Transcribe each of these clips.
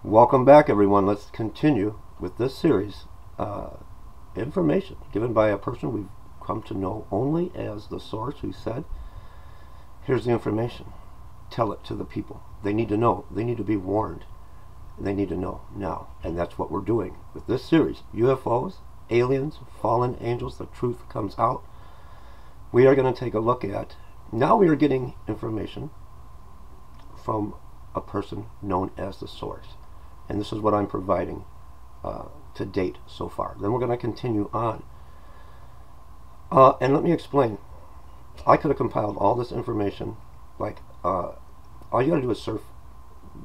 Welcome back, everyone. Let's continue with this series. Information given by a person we've come to know only as the source, who said, here's the information. Tell it to the people. They need to know. They need to be warned. They need to know now. And that's what we're doing with this series. UFOs, aliens, fallen angels, the truth comes out. We are going to take a look at, now we are getting information from a person known as the source. And this is what I'm providing to date so far. Then we're going to continue on. And let me explain. I could have compiled all this information. Like, all you got to do is surf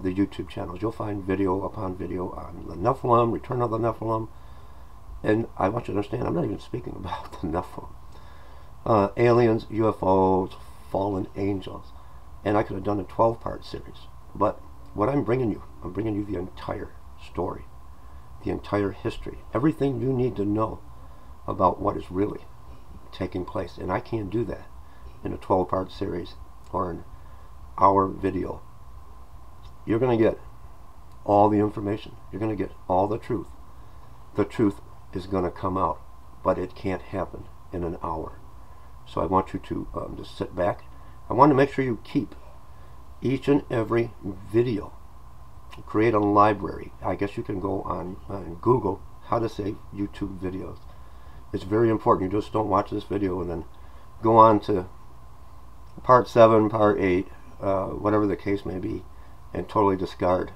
the YouTube channels. You'll find video upon video on the Nephilim, Return of the Nephilim. And I want you to understand, I'm not even speaking about the Nephilim. Aliens, UFOs, fallen angels. And I could have done a 12-part series. But what I'm bringing you the entire story, the entire history, everything you need to know about what is really taking place. And I can't do that in a 12-part series or an hour video. You're going to get all the information. You're going to get all the truth. The truth is going to come out, but it can't happen in an hour. So I want you to just sit back. I want to make sure you keep each and every video. Create a library. I guess you can go on Google how to save YouTube videos. It's very important. You just don't watch this video and then go on to part 7, part 8, whatever the case may be, and totally discard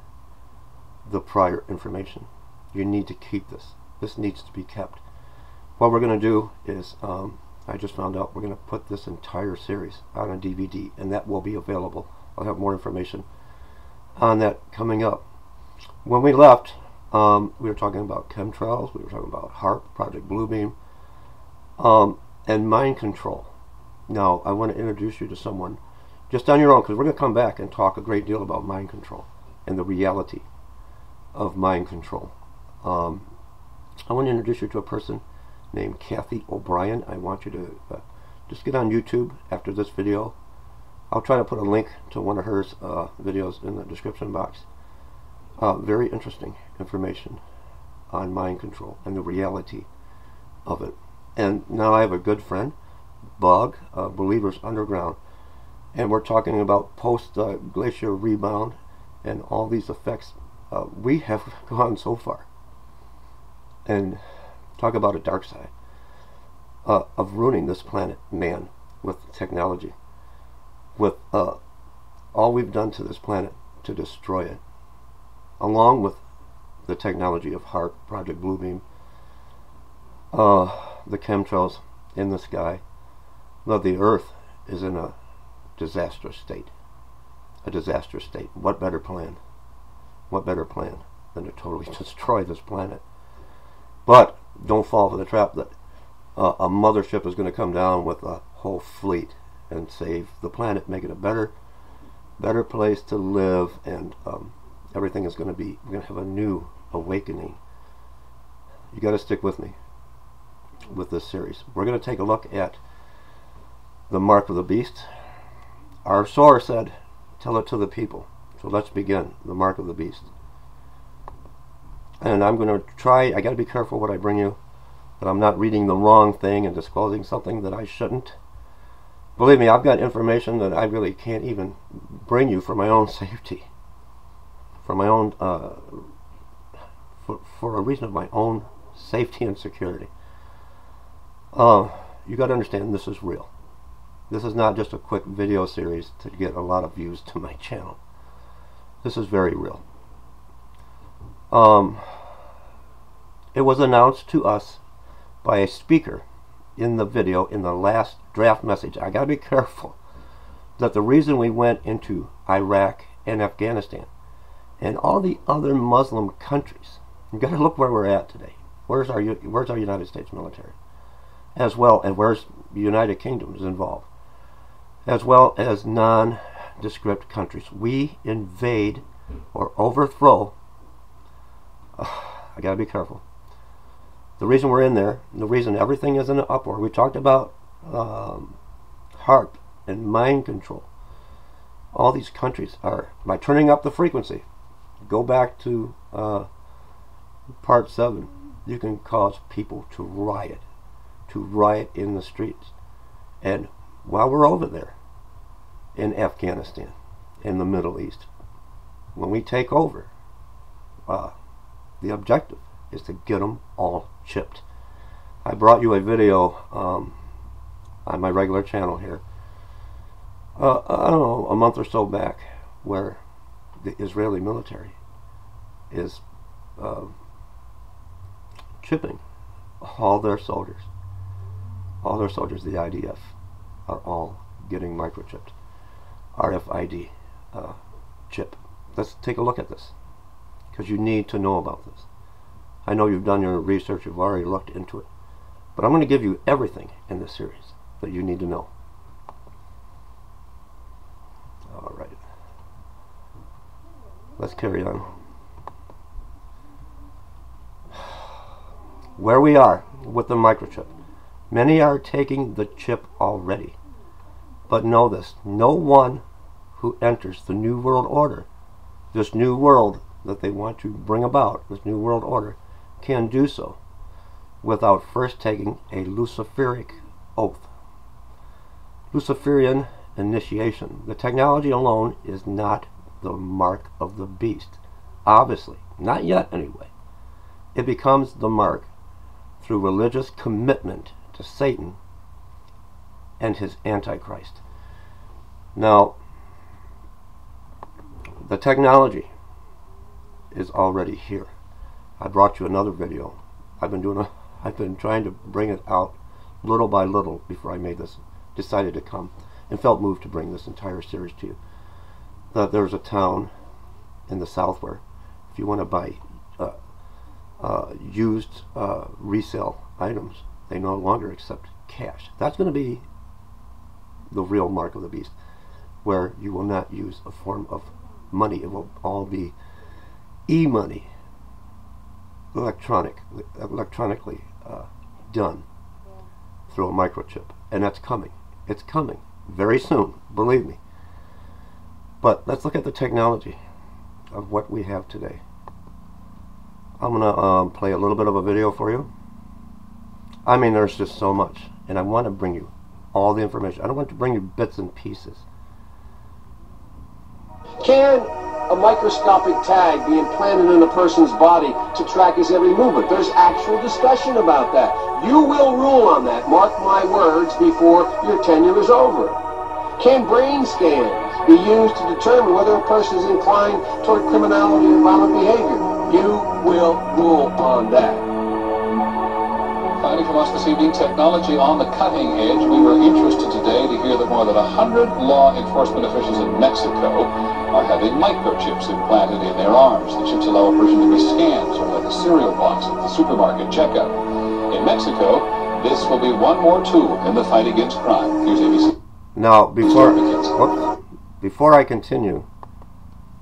the prior information. You need to keep this. This needs to be kept. What we're going to do is, I just found out we're going to put this entire series on a DVD, and that will be available. I'll have more information on that coming up. When we left, we were talking about chemtrails, we were talking about HARP, Project Bluebeam, and mind control. Now, I want to introduce you to someone just on your own, because we're going to come back and talk a great deal about mind control and the reality of mind control. I want to introduce you to a person named Kathy O'Brien. I want you to just get on YouTube after this video. I'll try to put a link to one of her videos in the description box. Very interesting information on mind control and the reality of it. And now I have a good friend, Bug, Believers Underground, and we're talking about post-glacier rebound and all these effects we have gone so far. And talk about a dark side of ruining this planet, man, with technology. With all we've done to this planet to destroy it, along with the technology of HARP, Project Bluebeam, the chemtrails in the sky. Now the Earth is in a disastrous state. A disastrous state. What better plan? What better plan than to totally destroy this planet? But don't fall for the trap that a mothership is going to come down with a whole fleet and save the planet, make it a better place to live, and everything is going to be, we're going to have a new awakening. You got to stick with me with this series. We're going to take a look at the mark of the beast. Our source said, tell it to the people. So let's begin. The mark of the beast. And I'm going to try, I got to be careful what I bring you, that I'm not reading the wrong thing and disclosing something that I shouldn't. Believe me, I've got information that I really can't even bring you for my own safety, for my own, for a reason of my own safety and security. You got to understand, this is real. This is not just a quick video series to get a lot of views to my channel. This is very real. It was announced to us by a speaker in the video, in the last draft message. I gotta be careful that the reason we went into Iraq and Afghanistan and all the other Muslim countries, you gotta look where we're at today. Where's our United States military? As well, and where's the United Kingdom is involved, as well as nondescript countries. We invade or overthrow. I gotta be careful. The reason we're in there, the reason everything is in an uproar, we talked about HARP and mind control. All these countries are, by turning up the frequency, Go back to part 7. You can cause people to riot in the streets. And while we're over there in Afghanistan, in the Middle East, when we take over, the objective is to get them all chipped. I brought you a video on my regular channel here, I don't know, a month or so back, where the Israeli military is chipping all their soldiers. All their soldiers, the IDF, are all getting microchipped. RFID chip. Let's take a look at this, because you need to know about this. I know you've done your research, you've already looked into it, but I'm going to give you everything in this series that you need to know. Alright, let's carry on. Where we are with the microchip. Many are taking the chip already. But know this, no one who enters the New World Order, this new world that they want to bring about, this New World Order, can do so without first taking a Luciferic oath. Luciferian initiation. The technology alone is not the mark of the beast. Obviously. Not yet, anyway. It becomes the mark through religious commitment to Satan and his Antichrist. Now, the technology is already here. I brought you another video. I've been trying to bring it out little by little before I made this, decided to come and felt moved to bring this entire series to you. There's a town in the south where, if you want to buy used resale items, they no longer accept cash. That's going to be the real mark of the beast, where you will not use a form of money. It will all be e-money, electronically done through a microchip. And that's coming. It's coming very soon, believe me. But let's look at the technology of what we have today. I'm going to play a little bit of a video for you. I mean, there's just so much, and I want to bring you all the information. I don't want to bring you bits and pieces. Can a microscopic tag be implanted in a person's body to track his every movement? There's actual discussion about that. You will rule on that, mark my words, before your tenure is over. Can brain scans be used to determine whether a person is inclined toward criminality or violent behavior? You will rule on that. Finding from us this evening, technology on the cutting edge. We were interested today to hear that more than 100 law enforcement officials in Mexico are having microchips implanted in their arms. The chips allow a person to be scanned, sort of like a cereal box at the supermarket checkout. In Mexico, this will be one more tool in the fight against crime. Here's ABC. Now, before I continue,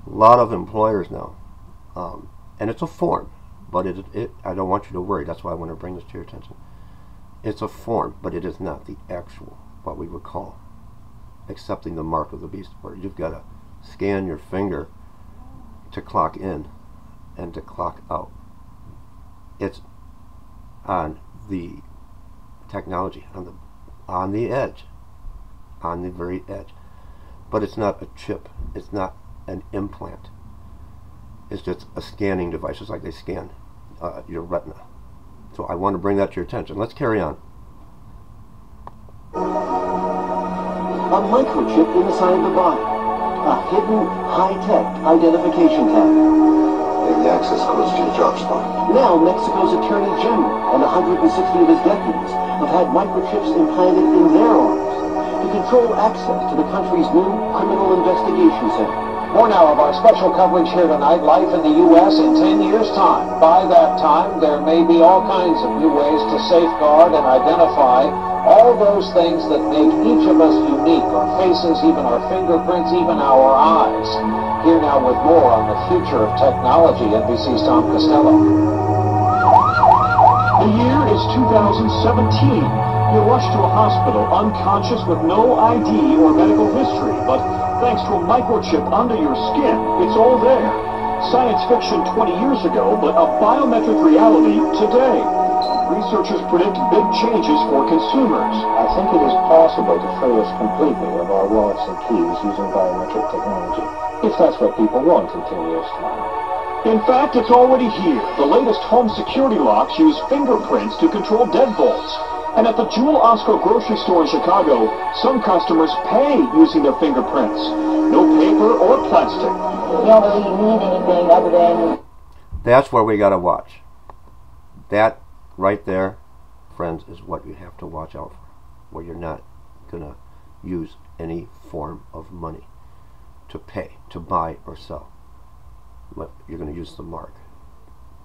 a lot of employers now, and it's a form, but I don't want you to worry. That's why I want to bring this to your attention. It's a form, but it is not the actual, what we would call, accepting the mark of the beast, where you've got to scan your finger to clock in and to clock out. It's on the technology, on the edge, on the very edge. But it's not a chip. It's not an implant. It's just a scanning device, just like they scan your retina. So I want to bring that to your attention. Let's carry on. A microchip inside the body. A hidden, high-tech identification tag. The access codes to your job spot. Now, Mexico's Attorney General and 160 of his deputies have had microchips implanted in their arms to control access to the country's new criminal investigation center. More now of our special coverage here tonight, life in the U.S. in 10 years' time. By that time, there may be all kinds of new ways to safeguard and identify all those things that make each of us unique, our faces, even our fingerprints, even our eyes. Here now with more on the future of technology, NBC's Tom Costello. The year is 2017. You're rushed to a hospital unconscious with no ID or medical history, but thanks to a microchip under your skin, it's all there. Science fiction 20 years ago, but a biometric reality today. Researchers predict big changes for consumers. I think it is possible to free us completely of our wallets and keys using biometric technology, if that's what people want in 10 years' time. In fact, it's already here. The latest home security locks use fingerprints to control deadbolts. And at the Jewel Osco grocery store in Chicago, some customers pay using their fingerprints. No paper or plastic. You don't really need anything other than... That's where we got to watch. That right there, friends, is what you have to watch out for. Where you're not going to use any form of money to pay, to buy or sell. But you're going to use the mark.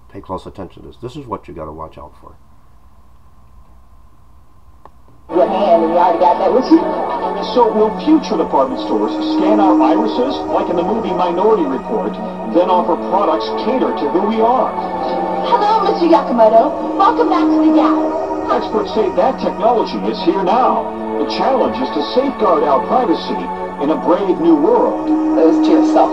Pay close attention to this. This is what you got to watch out for. Your hand, and you already got that with you. So will future department stores scan our irises, like in the movie Minority Report, then offer products catered to who we are? Hello, Mr. Yakamoto. Welcome back to the Gap. Experts say that technology is here now. The challenge is to safeguard our privacy in a brave new world. Those to yourself.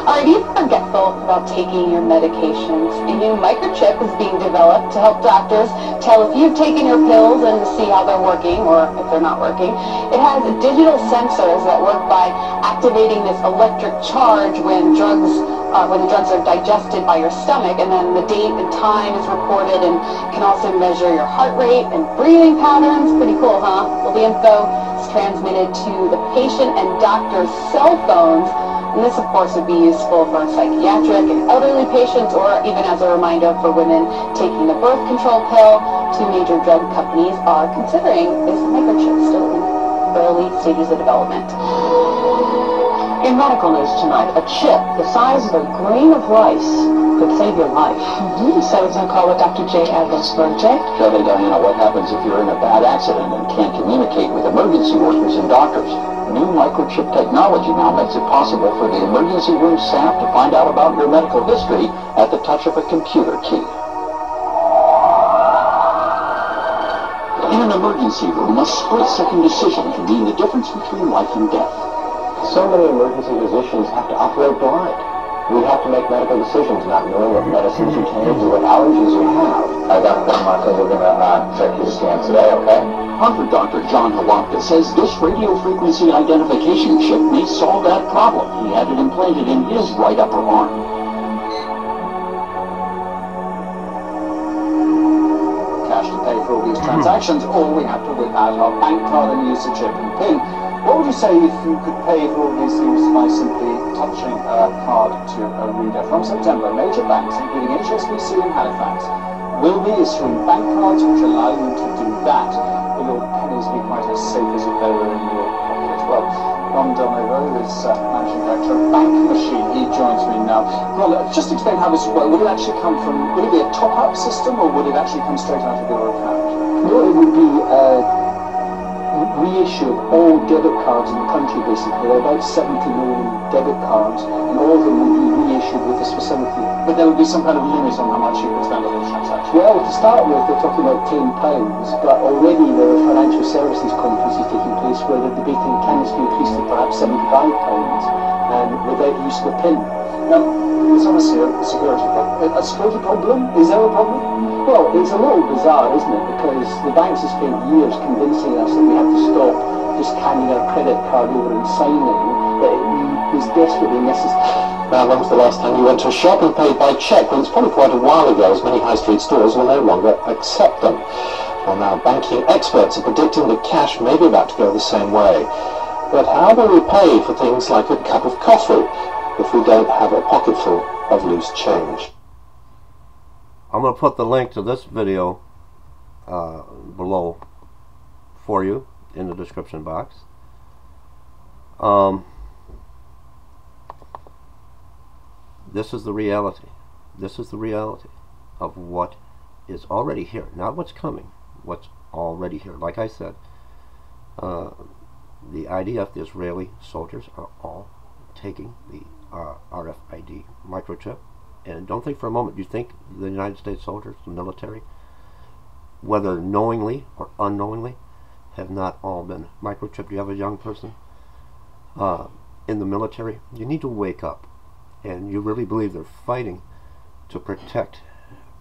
Are you forgetful about taking your medications? A new microchip is being developed to help doctors tell if you've taken your pills and see how they're working or if they're not working. It has digital sensors that work by activating this electric charge when the drugs are digested by your stomach, and then the date and time is recorded, and can also measure your heart rate and breathing patterns. Pretty cool, huh? Well, the info is transmitted to the patient and doctor's cell phones. And this, of course, would be useful for psychiatric and elderly patients, or even as a reminder for women taking the birth control pill. Two major drug companies are considering this microchip, still in early stages of development. In medical news tonight, a chip the size of a grain of rice could save your life. So it's on call with Dr. J. Adelsberg. Jay? Shirley, Diana, what happens if you're in a bad accident and can't communicate with emergency workers and doctors? New microchip technology now makes it possible for the emergency room staff to find out about your medical history at the touch of a computer key. In an emergency room, a split-second decision can mean the difference between life and death. So many emergency physicians have to operate blind. We have to make medical decisions not knowing what medicines you take or what allergies you have. Dr. Marco, we're going to check his scan today, okay? Harvard Dr. John Halapka says this radio frequency identification chip may solve that problem. He had it implanted in his right upper arm. Cash to pay for all these transactions, or we have to whip out our bank card and use the chip and PIN. What would you say if you could pay for all these things by simply touching a card to a reader? From September, major banks, including HSBC and Halifax, will be issuing bank cards which allow you to do that. Will your pennies be quite as safe as if they were in your pocket? Well, Ron Delnovo is Managing Director of Bank Machine. He joins me now. Ron, just explain how this works. Would it actually come from, would it be a top-up system, or would it actually come straight out of your account? No, it would be reissue of all debit cards in the country, basically. There are about 70 million debit cards, and all of them would be reissued with this facility. But there would be some kind of limit on how much you could spend on each transaction. Well, to start with, they're talking about £10, but already there are financial services conferences taking place where they're debating can this be increased to perhaps £75 and without use of a PIN. Now, it's obviously a security problem. A security problem? Is there a problem? Well, it's a little bizarre, isn't it? Because the banks have spent years convincing us that we have to stop just handing our credit card over and signing, that it was desperately necessary. Now, when was the last time you went to a shop and paid by cheque? Well, it's probably quite a while ago, as many high street stores will no longer accept them. Well, now, banking experts are predicting that cash may be about to go the same way. But how do we pay for things like a cup of coffee if we don't have a pocketful of loose change? I'm going to put the link to this video below for you in the description box. This is the reality. This is the reality of what is already here. Not what's coming, what's already here. Like I said, the IDF, the Israeli soldiers, are all taking the RFID microchip. And don't think for a moment, you think the United States soldiers, the military, whether knowingly or unknowingly, have not all been microchipped? You have a young person in the military, you need to wake up. and you really believe they're fighting to protect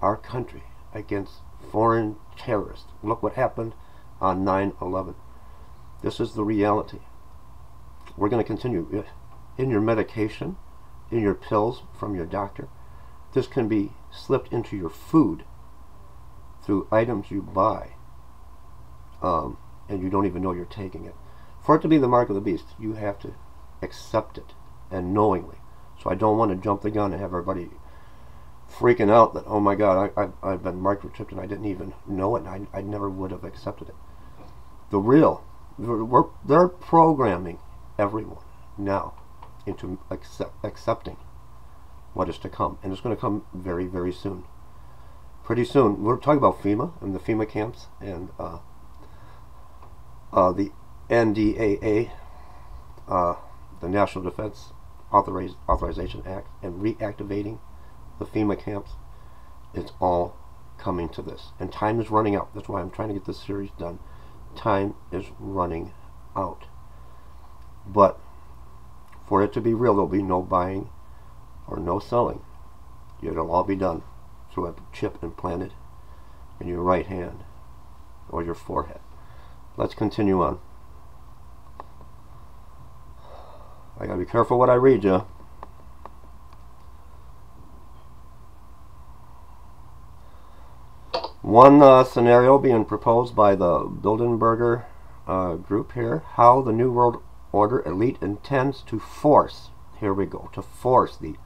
our country against foreign terrorists. Look what happened on 9/11. This is the reality. We're going to continue. In your medication, in your pills from your doctor, this can be slipped into your food through items you buy, and you don't even know you're taking it. For it to be the mark of the beast, you have to accept it, and knowingly. So I don't want to jump the gun and have everybody freaking out that, oh my God, I've been microchipped and I didn't even know it, and I never would have accepted it. They're programming everyone now into accepting what is to come, and it's going to come very, very soon. Pretty soon. We're talking about FEMA and the FEMA camps and the NDAA, the National Defense Authorization Act, and reactivating the FEMA camps. It's all coming to this, and time is running out. That's why I'm trying to get this series done. Time is running out. But for it to be real, there'll be no buying or no selling. It'll all be done through a chip implanted in your right hand or your forehead. Let's continue on. I gotta be careful what I read you. One scenario being proposed by the Bilderberger group here, how the New World Order elite intends to force, here we go, to force the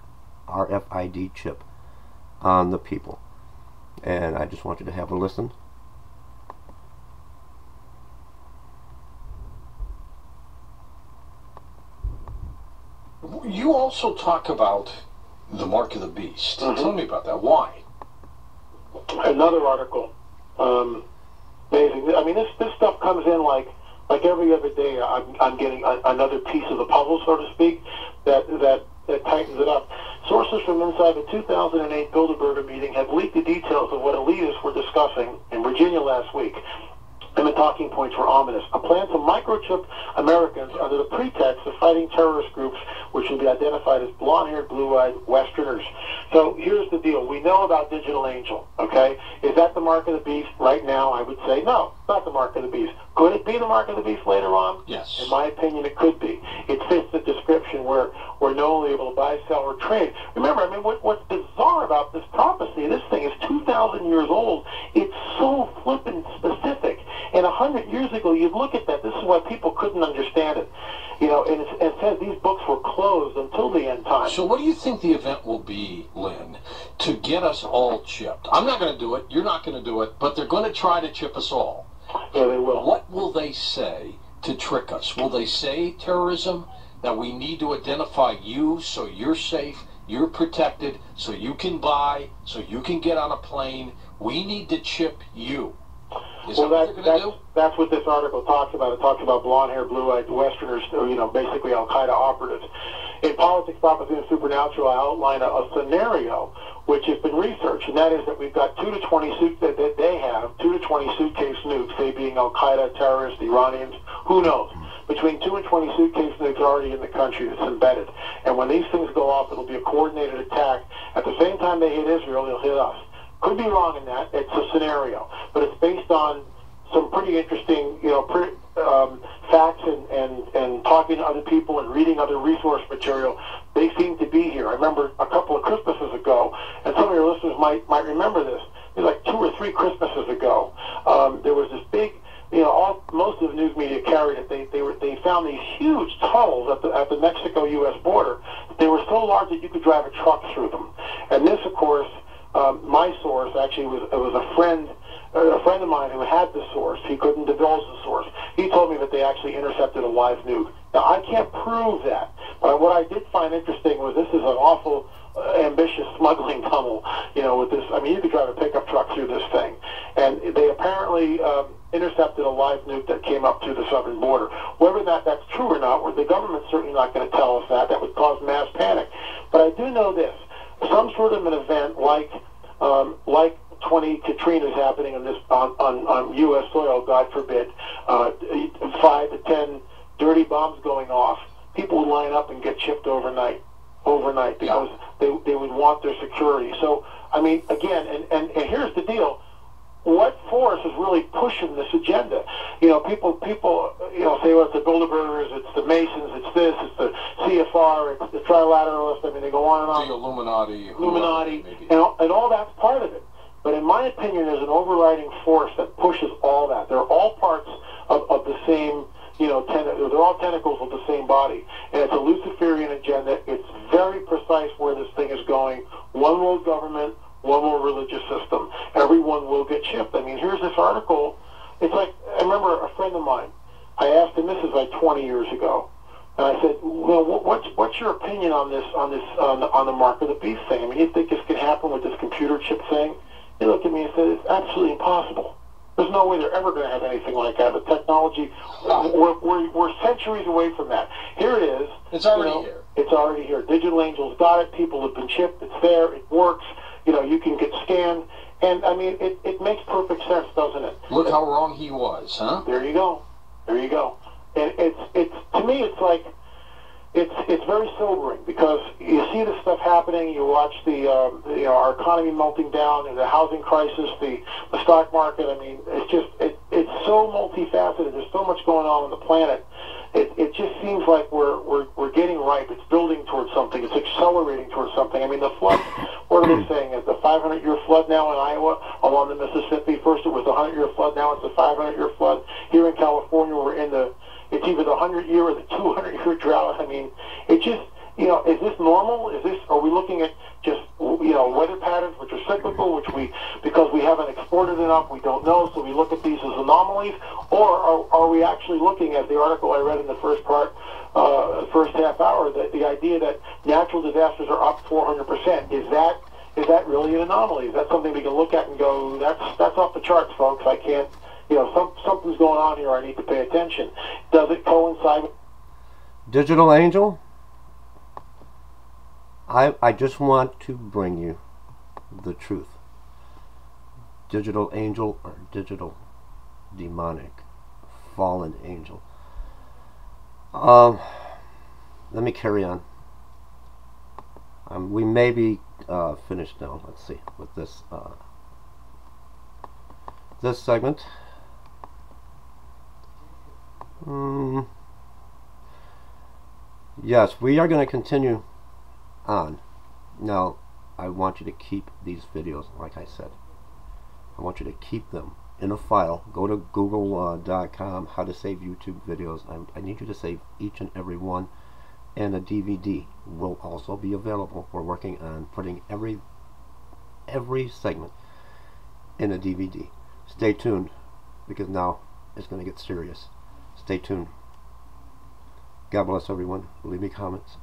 RFID chip on the people. And I just want you to have a listen. You also talk about the mark of the beast. Tell me about that. Why? Another article. Amazing. I mean, this stuff comes in like every other day. I'm getting another piece of the puzzle, so to speak, that tightens it up. Sources from inside the 2008 Bilderberger meeting have leaked the details of what elitists were discussing in Virginia last week. And the talking points were ominous. A plan to microchip Americans under the pretext of fighting terrorist groups, which will be identified as blonde-haired, blue-eyed Westerners. So here's the deal. We know about Digital Angel, okay? Is that the mark of the beast? Right now, I would say no, it's not the mark of the beast. Could it be the mark of the beast later on? Yes. In my opinion, it could be. It fits the description where we're no only able to buy, sell, or trade. Remember, I mean, what's bizarre about this prophecy, this thing is 2,000 years old. It's so flippin' specific. And 100 years ago, you'd look at that. This is why people couldn't understand it. You know, and it says these books were closed until the end time. So what do you think the event will be, Lynn, to get us all chipped? I'm not going to do it. You're not going to do it. But they're going to try to chip us all. Yeah, they will. What will they say to trick us? Will they say terrorism, that we need to identify you so you're safe, you're protected, so you can buy, so you can get on a plane? We need to chip you. Is that what they're going to do? That's what this article talks about. It talks about blonde-haired, blue-eyed Westerners, you know, basically Al-Qaeda operatives. In Politics, Prophecy, and Supernatural, I outline a scenario which has been researched, and that is that we've got 2 to 20 suits that they have, 2 to 20 suitcase nukes, they being Al-Qaeda, terrorists, Iranians, who knows? Between 2 and 20 suitcase nukes are already in the country that's embedded. And when these things go off, it'll be a coordinated attack. At the same time they hit Israel, they'll hit us. Could be wrong in that. It's a scenario. But it's based on some pretty interesting, you know, facts and talking to other people and reading other resource material. They seem to be here. I remember a couple of Christmases ago, and some of your listeners might remember this. It was like 2 or 3 Christmases ago. There was this big, you know, most of the news media carried it. They found these huge tunnels at the Mexico-U.S. border. They were so large that you could drive a truck through them. And this, of course, my source actually was a friend of mine who had the source. He couldn't divulge the source. He told me that they actually intercepted a live nuke. Now, I can't prove that, but what I did find interesting was this is an awful ambitious smuggling tunnel, you know, with this. I mean, you could drive a pickup truck through this thing. And they apparently intercepted a live nuke that came up through the southern border. Whether that's true or not, the government's certainly not going to tell us that. That would cause mass panic. But I do know this. Some sort of an event like 20 Katrinas happening on U.S. soil, God forbid, 5 to 10 dirty bombs going off, people would line up and get chipped overnight. overnight because they would want their security. So, I mean, again, and here's the deal. What force is really pushing this agenda? You know, people, you know, say, well, it's the Bilderbergers, it's the Masons, it's this, it's the CFR, it's the Trilateralists. I mean, they go on and on. The Illuminati. And all that's part of it. But in my opinion, there's an overriding force that pushes all that. They're all parts of the same, you know, they're all tentacles of the same body. And it's a Luciferian agenda. It's very precise where this thing is going. One world government, one more religious system. Everyone will get chipped. I mean, here's this article. It's like, I remember a friend of mine, I asked him, this is like 20 years ago, and I said, well, what's your opinion on the mark of the beast thing? I mean, you think this can happen with this computer chip thing? He looked at me and said, it's absolutely impossible. There's no way they're ever going to have anything like that. The technology, we're centuries away from that. Here it is. It's already here. It's already here. Digital Angels got it. People have been chipped. It's there. It works. You know, you can get scanned. And, I mean, it makes perfect sense, doesn't it? Look how wrong he was, huh? There you go. There you go. And it's to me, it's like, it's very sobering because you see this stuff happening. You watch the you know, our economy melting down, and the housing crisis, the stock market. I mean, it's just it's so multifaceted. There's so much going on the planet. It just seems like we're getting ripe. It's building towards something. It's accelerating towards something. I mean, the flood. What are they saying? It's the 500-year flood now in Iowa along the Mississippi. First it was the 100-year flood. Now it's the 500-year flood. Here in California, we're in the. It's either the 100-year or the 200-year drought. I mean, it just, you know, is this normal? Are we looking at just, you know, weather patterns which are cyclical, because we haven't exported enough, we don't know, so we look at these as anomalies? Or are we actually looking at the article I read in the first half hour, that the idea that natural disasters are up 400%? Is that really an anomaly? Is that something we can look at and go, that's off the charts, folks? I can't. You know, something's going on here. I need to pay attention. Does it coincide with Digital Angel? I just want to bring you the truth. Digital Angel or digital demonic fallen angel. Let me carry on. We may be finished now. Let's see with this this segment. Yes, we are going to continue on. Now, I want you to keep these videos, like I said. I want you to keep them in a file. Go to google.com, how to save YouTube videos. I need you to save each and every one. And a DVD will also be available. We're working on putting every segment in a DVD. Stay tuned, because now it's going to get serious. Stay tuned. God bless everyone. Leave me comments.